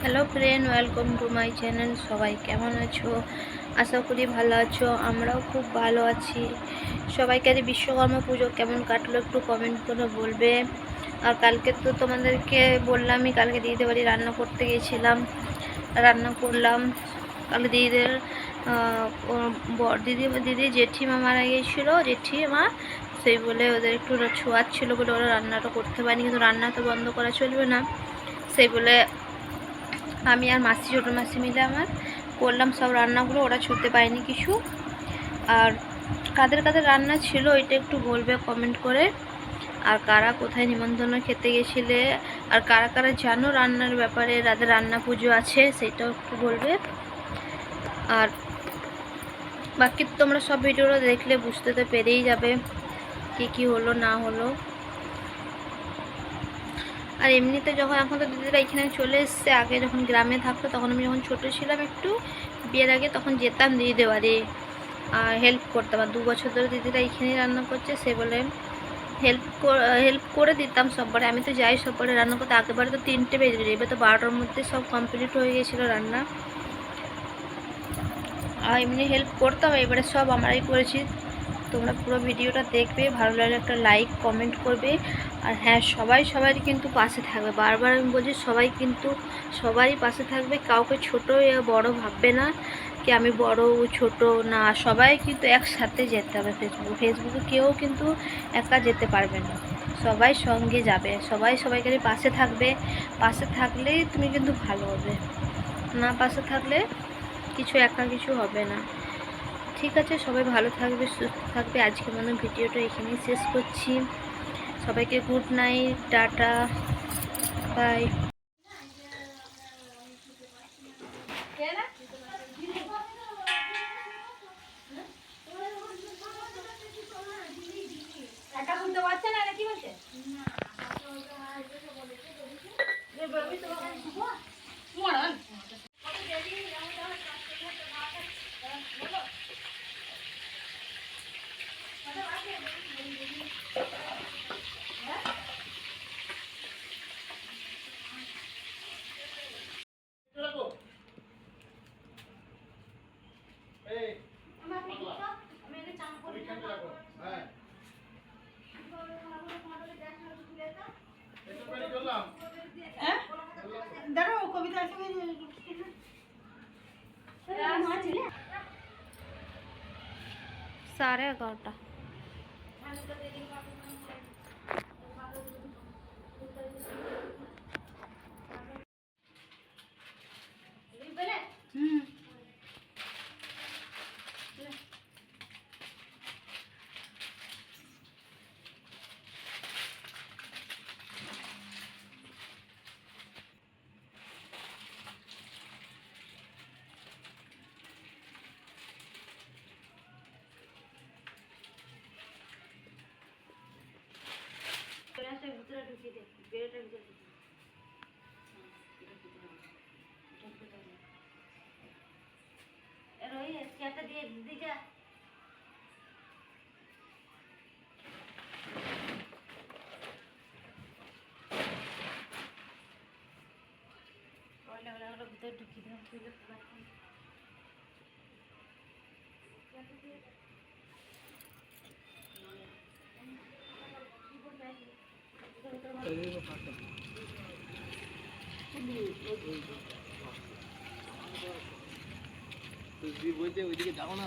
Hello friend, welcome to my channel. সবাই কেমন আছো? আশা করি ভালো আছো। আমরাও খুব ভালো আছি। সবাইকে আজ বিশ্বকর্মা পুজো কেমন কাটলো একটু কমেন্ট করে বলবে। আর কালকে তো তোমাদেরকে বললামই, কালকে দিদিদের বাড়ি রান্না করতে গিয়েছিলাম, রান্না করলাম। কালকে দিদিদের দিদি জেঠিমা মারা গিয়েছিলো, জেঠিমা, সেই বলে ওদের একটু ছোঁয়াচ্ছিল বলে ওরা রান্নাটা করতে পারেনি। কিন্তু রান্না তো বন্ধ করা চলবে না, সেই বলে আমি আর মাসি, ছোটো মাসি মিলে আমার করলাম সব রান্নাগুলো। ওরা ছুটতে পারেনি কিছু। আর কাদের কাদের রান্না ছিল এটা একটু বলবে কমেন্ট করে। আর কারা কোথায় নিমন্ত্রণ খেতে গেছিলে, আর কারা কারা জানো রান্নার ব্যাপারে, রাতে রান্না পুজো আছে সেটাও একটু বলবে। আর বাকি তোমরা সব ভিডিওটা দেখলে বুঝতে তো পেরেই যাবে কি হলো না হলো। আর এমনিতে যখন এখন তো দিদিরা এখানে চলে এসছে, আগে যখন গ্রামে থাকতো তখন আমি যখন ছোটো ছিলাম একটু বিয়ের আগে, তখন যেতাম দিদিদের বাড়ি হেল্প করতাম। আর 2 বছর ধরে দিদিরা এখানেই রান্না করছে, সে বলে হেল্প করে দিতাম সববারে। আমি তো যাই সববারে রান্না করতে। আগেবারে তো 3টে বেজে গেছে, এবার তো 12টার মধ্যে সব কমপ্লিট হয়ে গিয়েছিলো রান্না। আর এমনি হেল্প করতাম, এবারে সব আমরাই করেছি। তোমরা পুরো ভিডিওটা দেখবে, ভালো লাগলে একটা লাইক কমেন্ট করবে। আর হ্যাঁ, সবাই কিন্তু পাশে থাকবে। বারবার আমি বলছি, সবাই কিন্তু সবারই পাশে থাকবে। কাউকে ছোট বড় ভাববে না কি আমি বড় ছোট না, সবাই কিন্তু একসাথে যেতে হবে। ফেসবুকে কেউ কিন্তু একা যেতে পারবে না, সবাই সঙ্গে যাবে। সবাই সবাইকে পাশে থাকবে। পাশে থাকলেই তুমি কিন্তু ভালো হবে, না পাশে থাকলে একা কিছু হবে না। ঠিক আছে, সবাই ভালো থাকবে, সুস্থ থাকবে। আজকে মনে ভিডিওটা এখানেই শেষ করছি। সবাইকে গুড নাইট, টাটা, বাই। साढ़े 11টা। ভিতরে ঢুকিয়ে দে, বেড়েটার ভিতরে ঢুকিয়ে ওই চেয়ারটা দিয়ে দিকে। ভিতরে ঢুকিয়ে দেওয়া বলতে ওইদিকে যাবো না।